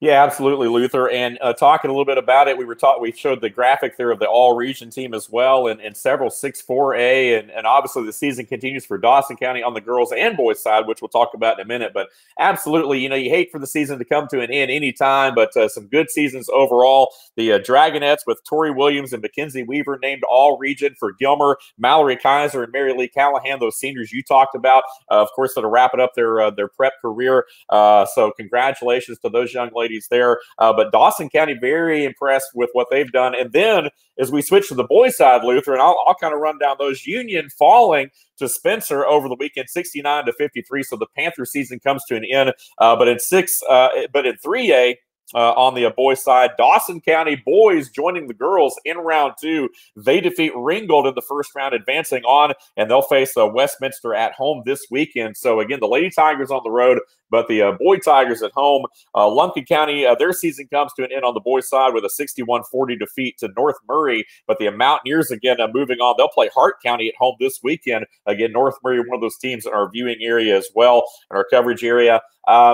Yeah, absolutely, Luther. And talking a little bit about it, we showed the graphic there of the all-region team as well, and several 6-4A, and obviously the season continues for Dawson County on the girls and boys side, which we'll talk about in a minute. But absolutely, you know, you hate for the season to come to an end anytime, but some good seasons overall. The Dragonettes with Tori Williams and Mackenzie Weaver named all-region for Gilmer, Mallory Kaiser and Mary Lee Callahan, those seniors you talked about, of course, that are wrapping up their prep career. So congratulations to those young ladies there. But Dawson County, very impressed with what they've done. And then as we switch to the boys side, Luther, and I'll kind of run down those. Union falling to Spencer over the weekend, 69-53. So the Panther season comes to an end. But in 3A, on the boys side, Dawson County boys joining the girls in round 2. They defeat Ringgold in the first round, advancing on, and they'll face Westminster at home this weekend. So again, the Lady Tigers on the road, but the boy Tigers at home. Lumpkin County, their season comes to an end on the boys side with a 61-40 defeat to North Murray. But the Mountaineers, again, moving on, they'll play Hart County at home this weekend. Again, North Murray, one of those teams in our viewing area as well, in our coverage area.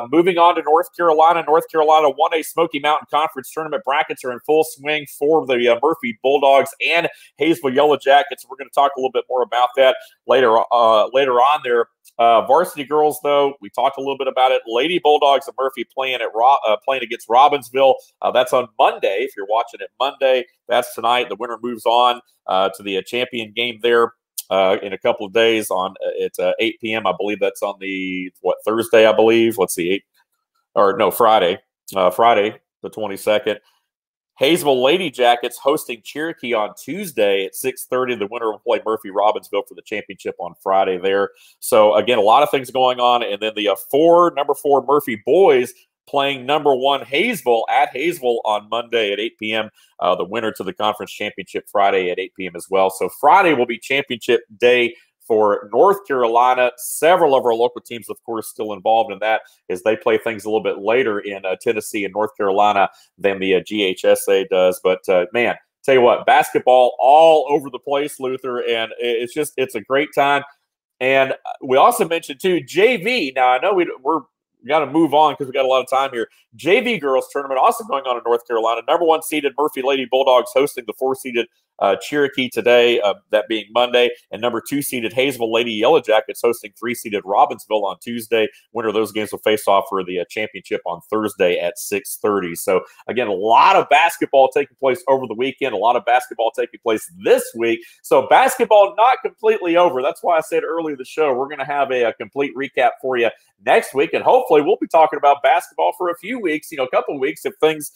Moving on to North Carolina. North Carolina 1A Smoky Mountain Conference tournament brackets are in full swing for the Murphy Bulldogs and Hayesville Yellow Jackets. We're going to talk a little bit more about that later on there. Varsity girls, though, we talked a little bit about it. Lady Bulldogs of Murphy playing against Robbinsville. That's on Monday. If you're watching it Monday, that's tonight. The winner moves on to the champion game there in a couple of days. It's 8 p.m. I believe that's on the Thursday. I believe. Let's see, Friday. Friday the 22nd. Hayesville Lady Jackets hosting Cherokee on Tuesday at 6:30. The winner will play Murphy Robbinsville for the championship on Friday there. So, again, a lot of things going on. And then the number 4 Murphy boys playing number 1 Hayesville at Hayesville on Monday at 8 p.m. The winner to the conference championship Friday at 8 p.m. as well. So Friday will be championship day for North Carolina. Several of our local teams, of course, still involved in that as they play things a little bit later in Tennessee and North Carolina than the GHSA does. But, man, tell you what, basketball all over the place, Luther, and it's a great time. And we also mentioned, too, JV. Now, I know we got to move on because we got a lot of time here. JV girls tournament also going on in North Carolina. Number 1 seeded Murphy Lady Bulldogs hosting the 4-seeded Cherokee today, that being Monday, and number 2 seeded Hayesville Lady Yellow Jackets hosting 3-seeded Robbinsville on Tuesday. Winner of those games will face off for the championship on Thursday at 6:30. So again, a lot of basketball taking place over the weekend, a lot of basketball taking place this week. So basketball not completely over. That's why I said earlier in the show we're going to have a complete recap for you next week, and hopefully we'll be talking about basketball for a few weeks, a couple of weeks if things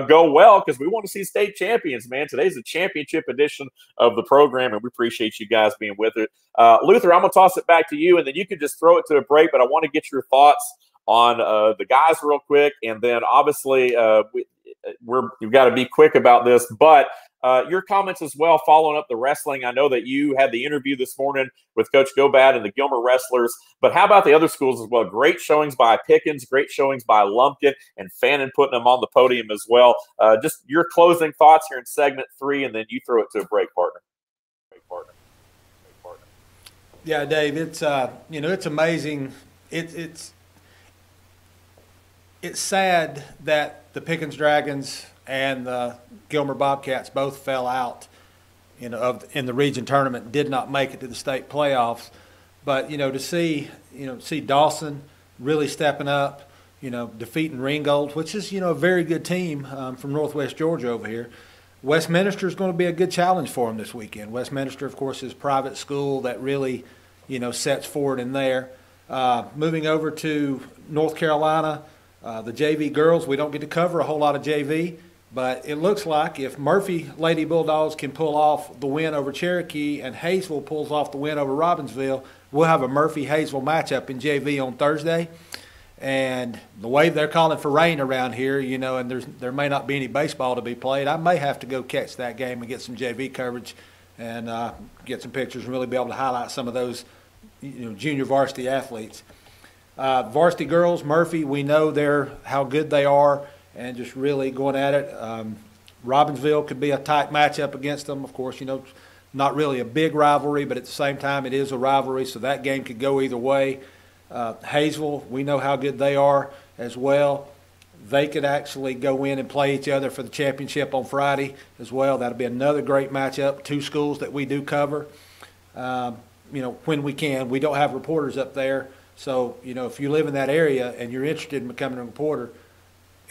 go well, because we want to see state champions, man. Today's a championship edition of the program, and we appreciate you guys being with it. Luther, I'm going to toss it back to you, and then you can just throw it to a break, but I want to get your thoughts on the guys real quick, and then obviously we've got to be quick about this, but your comments as well, following up the wrestling. I know that you had the interview this morning with Coach Gobat and the Gilmer wrestlers, but how about the other schools as well? Great showings by Pickens, great showings by Lumpkin, and Fannin putting them on the podium as well. Just your closing thoughts here in segment 3, and then you throw it to a break, partner. Yeah, Dave, it's it's amazing. It's it's sad that the Pickens Dragons and the Gilmer Bobcats both fell out, in the region tournament, did not make it to the state playoffs. But to see Dawson really stepping up, defeating Ringgold, which is a very good team from Northwest Georgia over here. Westminster is going to be a good challenge for them this weekend. Westminster, of course, is a private school that really sets forward in there. Moving over to North Carolina, the JV girls, we don't get to cover a whole lot of JV, but it looks like if Murphy Lady Bulldogs can pull off the win over Cherokee and Hayesville pulls off the win over Robbinsville, we'll have a Murphy-Hayesville matchup in JV on Thursday. And the way they're calling for rain around here, and there may not be any baseball to be played, I may have to go catch that game and get some JV coverage and get some pictures and really be able to highlight some of those junior varsity athletes. Varsity girls, Murphy, we know how good they are and just really going at it. Robbinsville could be a tight matchup against them. Of course, not really a big rivalry, but at the same time it is a rivalry, so that game could go either way. Hayesville, we know how good they are as well. They could actually go in and play each other for the championship on Friday as well. That'll be another great matchup. Two schools that we do cover, when we can. We don't have reporters up there, so if you live in that area and you're interested in becoming a reporter,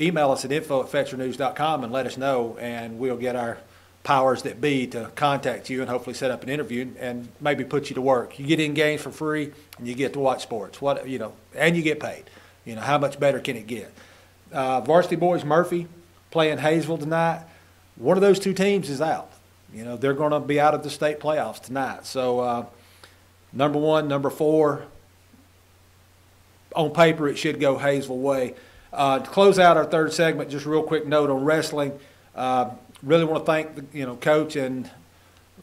email us at info@fetchernews.com and let us know, and we'll get our powers that be to contact you and hopefully set up an interview and maybe put you to work. You get in games for free and you get to watch sports. And you get paid. How much better can it get? Varsity boys, Murphy playing Hayesville tonight. One of those two teams is out. They're going to be out of the state playoffs tonight. So number 1, number 4, on paper it should go Hayesville way. To close out our third segment, just a real quick note on wrestling. Really want to thank the coach and,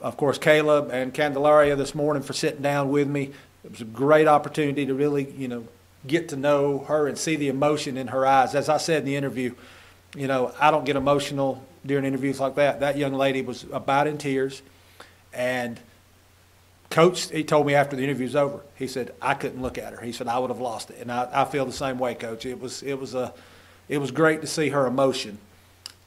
of course, Caleb and Candalaria this morning for sitting down with me. It was a great opportunity to really, get to know her and see the emotion in her eyes. As I said in the interview, I don't get emotional during interviews like that. That young lady was about in tears, and Coach, he told me after the interview was over, he said, I couldn't look at her. He said, I would have lost it. And I feel the same way, Coach. It was great to see her emotion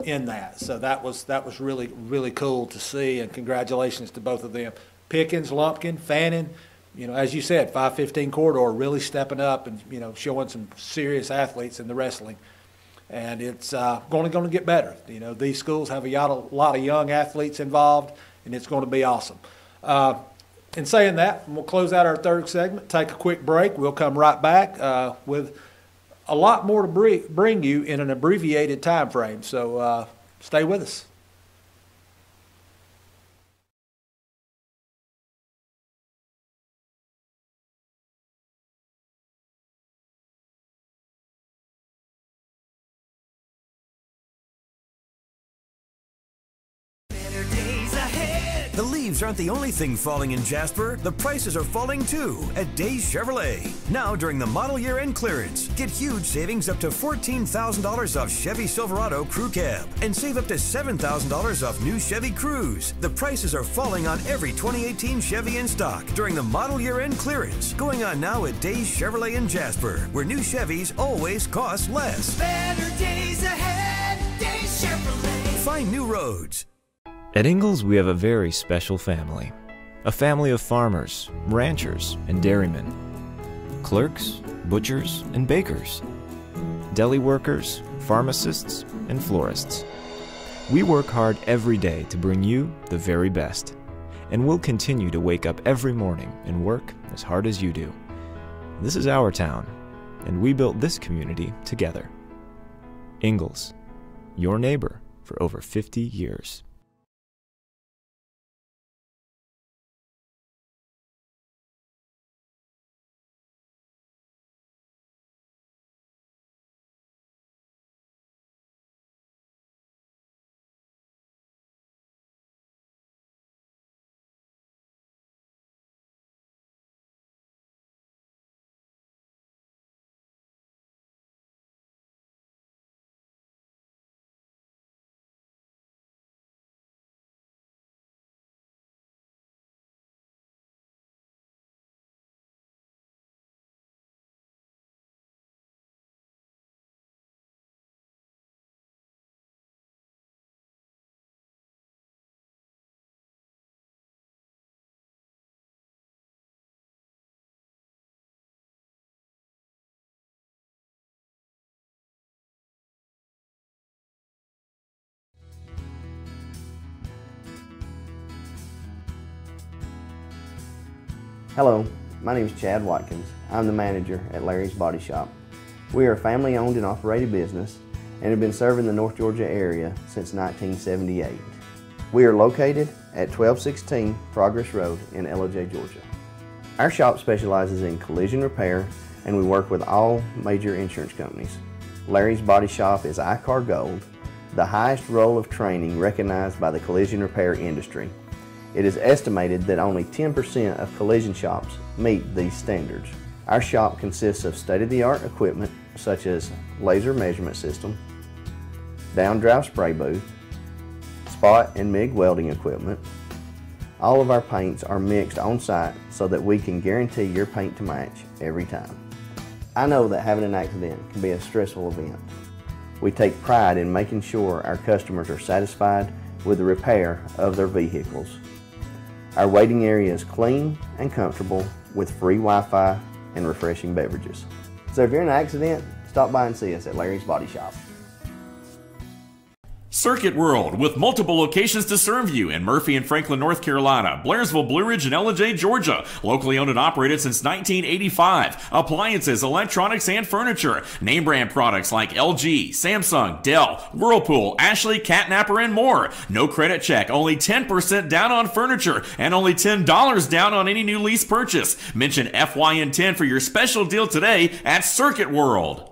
in that. So that was really, really cool to see, and congratulations to both of them. Pickens, Lumpkin, Fannin, as you said, 515 corridor really stepping up and, showing some serious athletes in the wrestling. And it's going to get better. These schools have a lot of young athletes involved, and it's going to be awesome. In saying that, we'll close out our third segment, take a quick break. We'll come right back with a lot more to bring you in an abbreviated time frame. So stay with us. The leaves aren't the only thing falling in Jasper. The prices are falling too at Days Chevrolet. Now during the model year end clearance, get huge savings up to $14,000 off Chevy Silverado Crew Cab and save up to $7,000 off new Chevy Cruze. The prices are falling on every 2018 Chevy in stock during the model year end clearance, going on now at Days Chevrolet in Jasper, where new Chevys always cost less. Better days ahead, Days Chevrolet. Find new roads. At Ingalls, we have a very special family. A family of farmers, ranchers, and dairymen. Clerks, butchers, and bakers. Deli workers, pharmacists, and florists. We work hard every day to bring you the very best. And we'll continue to wake up every morning and work as hard as you do. This is our town, and we built this community together. Ingalls, your neighbor for over 50 years. Hello, my name is Chad Watkins. I'm the manager at Larry's Body Shop. We are a family-owned and operated business and have been serving the North Georgia area since 1978. We are located at 1216 Progress Road in LJ, Georgia. Our shop specializes in collision repair and we work with all major insurance companies. Larry's Body Shop is ICAR Gold, the highest role of training recognized by the collision repair industry. It is estimated that only 10% of collision shops meet these standards. Our shop consists of state-of-the-art equipment such as laser measurement system, down-drive spray booth, spot and MIG welding equipment. All of our paints are mixed on site so that we can guarantee your paint to match every time. I know that having an accident can be a stressful event. We take pride in making sure our customers are satisfied with the repair of their vehicles. Our waiting area is clean and comfortable with free Wi-Fi and refreshing beverages. So if you're in an accident, stop by and see us at Larry's Body Shop. Circuit World, with multiple locations to serve you in Murphy and Franklin, North Carolina, Blairsville, Blue Ridge, and LJ, Georgia. Locally owned and operated since 1985. Appliances, electronics, and furniture. Name brand products like LG, Samsung, Dell, Whirlpool, Ashley, Catnapper, and more. No credit check, only 10% down on furniture, and only $10 down on any new lease purchase. Mention FYN 10 for your special deal today at Circuit World.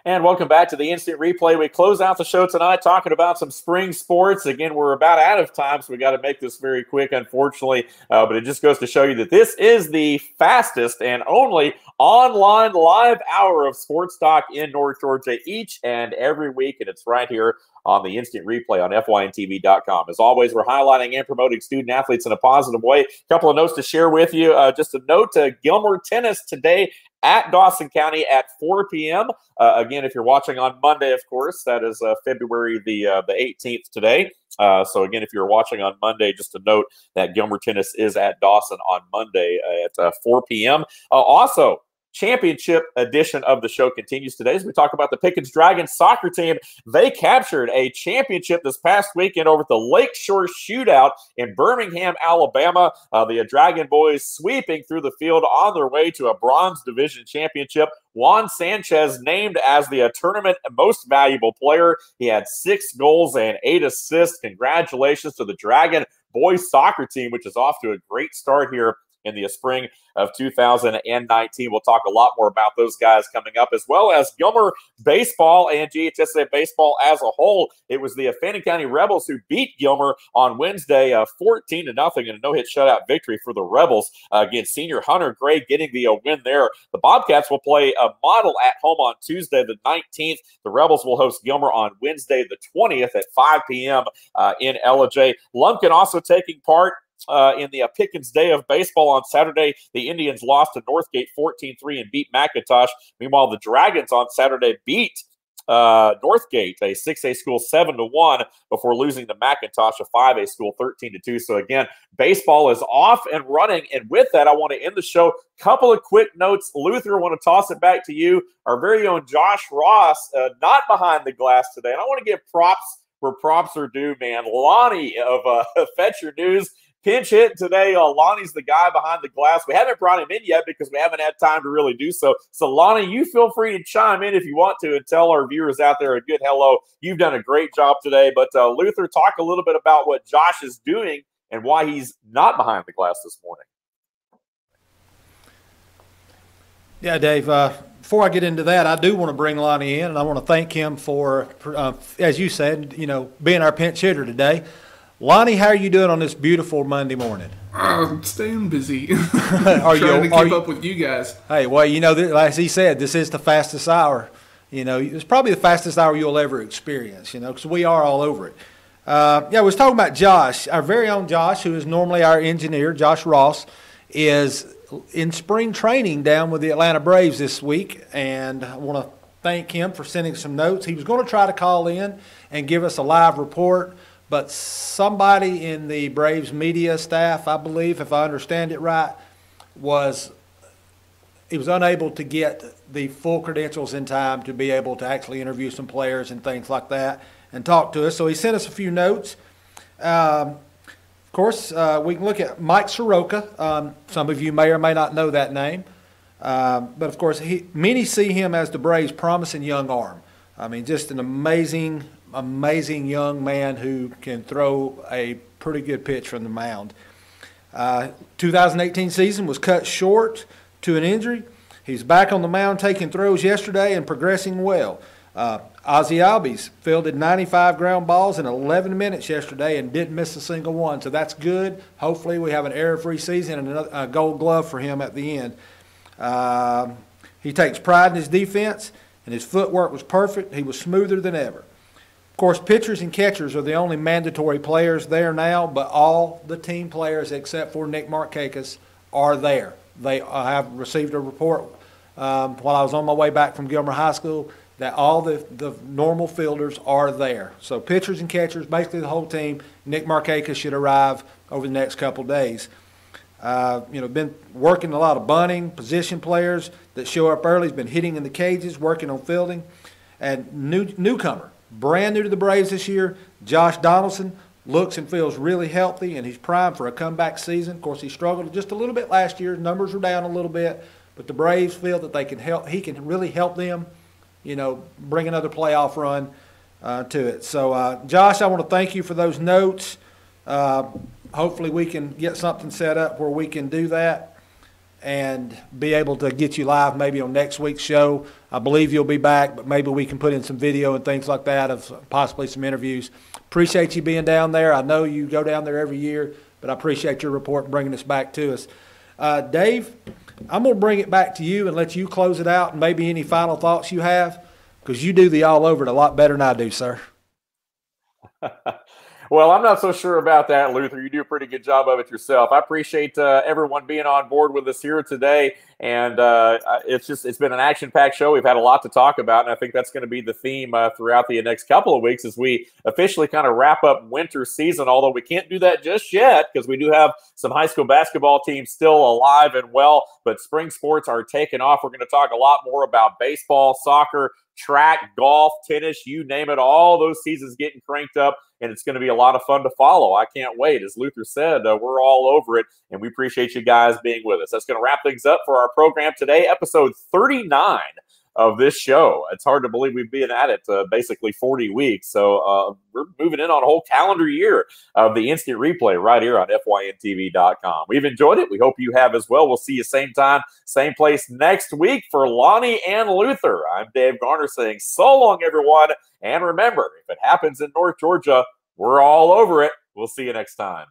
And welcome back to the Instant Replay. We close out the show tonight talking about some spring sports. Again, we're about out of time, so we got to make this very quick, unfortunately. But it just goes to show you that this is the fastest and only online live hour of sports talk in North Georgia each and every week, and it's right here on the Instant Replay on FYNTV.com. As always, we're highlighting and promoting student athletes in a positive way. A couple of notes to share with you. Just a note to Gilmer tennis today at Dawson County at 4 p.m. Again, if you're watching on Monday, of course, that is February the 18th today. So again, if you're watching on Monday, just a note that Gilmer tennis is at Dawson on Monday at 4 p.m. Also, championship edition of the show continues today as we talk about the Pickens Dragons soccer team. They captured a championship this past weekend over at the Lakeshore Shootout in Birmingham, Alabama. The Dragon Boys sweeping through the field on their way to a Bronze Division championship. Juan Sanchez named as the tournament most valuable player. He had 6 goals and 8 assists. Congratulations to the Dragon Boys soccer team, which is off to a great start here in the spring of 2019. We'll talk a lot more about those guys coming up, as well as Gilmer baseball and GHSA baseball as a whole. It was the Fannin County Rebels who beat Gilmer on Wednesday 14-0 in a no-hit shutout victory for the Rebels against senior Hunter Gray getting the win there. The Bobcats will play a model at home on Tuesday the 19th. The Rebels will host Gilmer on Wednesday the 20th at 5 p.m. In LJ. Lumpkin also taking part in the Pickens Day of Baseball on Saturday. The Indians lost to Northgate 14-3 and beat McIntosh. Meanwhile, the Dragons on Saturday beat Northgate, a 6A school, 7-1 before losing to McIntosh, a 5A school, 13-2. So again, baseball is off and running. And with that, I want to end the show. Couple of quick notes. Luther, I want to toss it back to you. Our very own Josh Ross, not behind the glass today. And I want to give props where props are due, man. Lonnie of Fetch Your News, pinch hit today. Lonnie's the guy behind the glass. We haven't brought him in yet because we haven't had time to really do so. So, Lonnie, you feel free to chime in if you want to and tell our viewers out there a good hello. You've done a great job today. But, Luther, talk a little bit about what Josh is doing and why he's not behind the glass this morning. Yeah, Dave, before I get into that, I do want to bring Lonnie in, and I want to thank him for, as you said, being our pinch hitter today. Lonnie, how are you doing on this beautiful Monday morning? Staying busy. Trying to keep up with you guys. Hey, well, as he said, this is the fastest hour. It's probably the fastest hour you'll ever experience, because we are all over it. I was talking about Josh, our very own Josh, who is normally our engineer. Josh Ross is in spring training down with the Atlanta Braves this week, and I want to thank him for sending some notes. He was going to try to call in and give us a live report, but somebody in the Braves media staff, I believe, if I understand it right, was unable to get the full credentials in time to be able to actually interview some players and things like that and talk to us. So he sent us a few notes. Of course, we can look at Mike Soroka. Some of you may or may not know that name. But, of course, many see him as the Braves' promising young arm. I mean, just an amazing young man who can throw a pretty good pitch from the mound. 2018 season was cut short to an injury. He's back on the mound taking throws yesterday and progressing well. Ozzie Albies fielded 95 ground balls in 11 minutes yesterday and didn't miss a single one, so that's good. Hopefully we have an error-free season and a gold glove for him at the end. He takes pride in his defense, and his footwork was perfect. He was smoother than ever. Of course, pitchers and catchers are the only mandatory players there now, but all the team players except for Nick Markakis are there. I have received a report while I was on my way back from Gilmer High School that all the normal fielders are there. So pitchers and catchers, basically the whole team. Nick Markakis should arrive over the next couple days. Been working a lot of bunting, position players that show up early. He's been hitting in the cages, working on fielding. And newcomer, brand new to the Braves this year, Josh Donaldson, looks and feels really healthy, and he's primed for a comeback season. Of course, he struggled just a little bit last year. Numbers were down a little bit, but the Braves feel that they can help. He can really help them, bring another playoff run to it. So, Josh, I want to thank you for those notes. Hopefully we can get something set up where we can do that and be able to get you live maybe on next week's show. I believe you'll be back, but maybe we can put in some video and things like that of possibly some interviews. Appreciate you being down there. I know you go down there every year, but I appreciate your report and bringing this back to us. Dave, I'm going to bring it back to you and let you close it out and maybe any final thoughts you have, because you do the all over it a lot better than I do, sir. Well, I'm not so sure about that, Luther. You do a pretty good job of it yourself. I appreciate everyone being on board with us here today. And it's been an action-packed show. We've had a lot to talk about, and I think that's going to be the theme throughout the next couple of weeks as we officially kind of wrap up winter season, although we can't do that just yet because we do have some high school basketball teams still alive and well, but spring sports are taking off. We're going to talk a lot more about baseball, soccer, track, golf, tennis, you name it. All those seasons getting cranked up, and it's going to be a lot of fun to follow. I can't wait. As Luther said, we're all over it, and we appreciate you guys being with us. That's going to wrap things up for our program today, episode 39 of this show. It's hard to believe we've been at it basically 40 weeks. So we're moving in on a whole calendar year of the instant replay right here on FYNTV.com. We've enjoyed it. We hope you have as well. We'll see you same time, same place next week. For Lonnie and Luther, I'm Dave Garner saying so long, everyone. And remember, if it happens in North Georgia, we're all over it. We'll see you next time.